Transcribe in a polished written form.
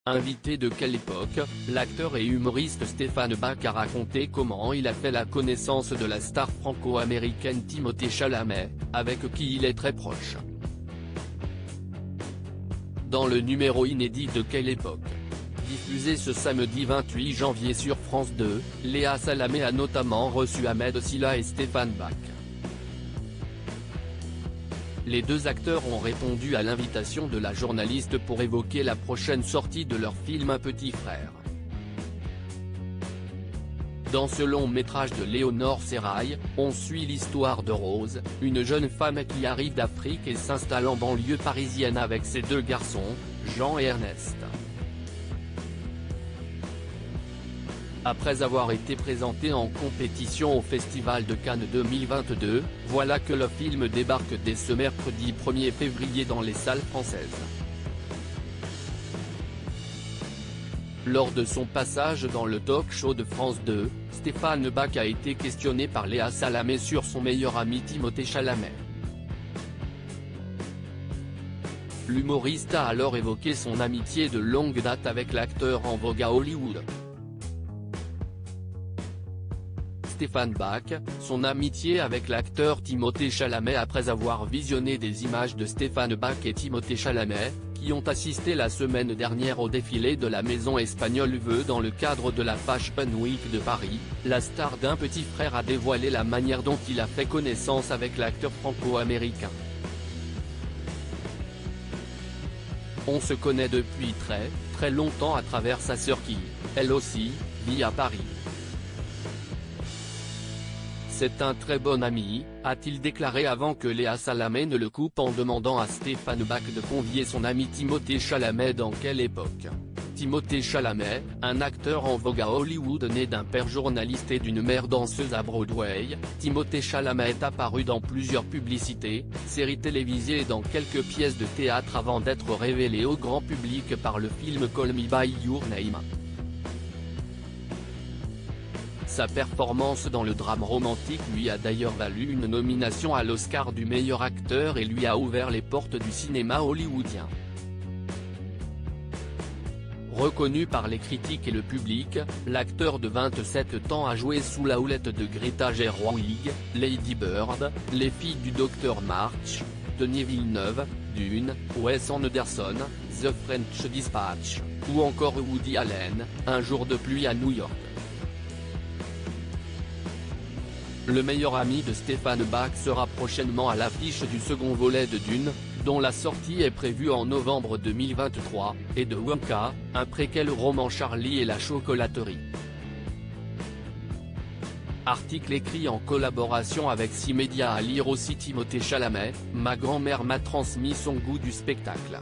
invité de Quelle époque, l'acteur et humoriste Stéphane Bach a raconté comment il a fait la connaissance de la star franco-américaine Timothée Chalamet, avec qui il est très proche. Dans le numéro inédit de Quelle époque, diffusé ce samedi 28 janvier sur France 2, Léa Salamé a notamment reçu Ahmed Silla et Stéphane Bach. Les deux acteurs ont répondu à l'invitation de la journaliste pour évoquer la prochaine sortie de leur film Un petit frère. Dans ce long métrage de Léonore Serrail, on suit l'histoire de Rose, une jeune femme qui arrive d'Afrique et s'installe en banlieue parisienne avec ses deux garçons, Jean et Ernest. Après avoir été présenté en compétition au Festival de Cannes 2022, voilà que le film débarque dès ce mercredi 1er février dans les salles françaises. Lors de son passage dans le talk-show de France 2, Stéphane Bach a été questionné par Léa Salamé sur son meilleur ami Timothée Chalamet. L'humoriste a alors évoqué son amitié de longue date avec l'acteur en vogue à Hollywood. Stéphane Bach, son amitié avec l'acteur Timothée Chalamet après avoir visionné des images de Stéphane Bach et Timothée Chalamet, qui ont assisté la semaine dernière au défilé de la maison espagnole veut dans le cadre de la Fashion Week de Paris, la star d'Un petit frère a dévoilé la manière dont il a fait connaissance avec l'acteur franco-américain. On se connaît depuis très longtemps à travers sa sœur qui, elle aussi, vit à Paris. C'est un très bon ami, a-t-il déclaré avant que Léa Salamé ne le coupe en demandant à Stéphane Bach de convier son ami Timothée Chalamet dans Quelle époque. Timothée Chalamet, un acteur en vogue à Hollywood né d'un père journaliste et d'une mère danseuse à Broadway, Timothée Chalamet est apparu dans plusieurs publicités, séries télévisées et dans quelques pièces de théâtre avant d'être révélé au grand public par le film Call Me By Your Name. Sa performance dans le drame romantique lui a d'ailleurs valu une nomination à l'Oscar du meilleur acteur et lui a ouvert les portes du cinéma hollywoodien. Reconnu par les critiques et le public, l'acteur de 27 ans a joué sous la houlette de Greta Gerwig, Lady Bird, Les filles du Docteur March, Denis Villeneuve, Dune, Wes Anderson, The French Dispatch, ou encore Woody Allen, Un jour de pluie à New York. Le meilleur ami de Stéphane Bach sera prochainement à l'affiche du second volet de Dune, dont la sortie est prévue en novembre 2023, et de Wonka, un préquel au roman Charlie et la chocolaterie. Article écrit en collaboration avec 6 médias à lire aussi Timothée Chalamet, ma grand-mère m'a transmis son goût du spectacle.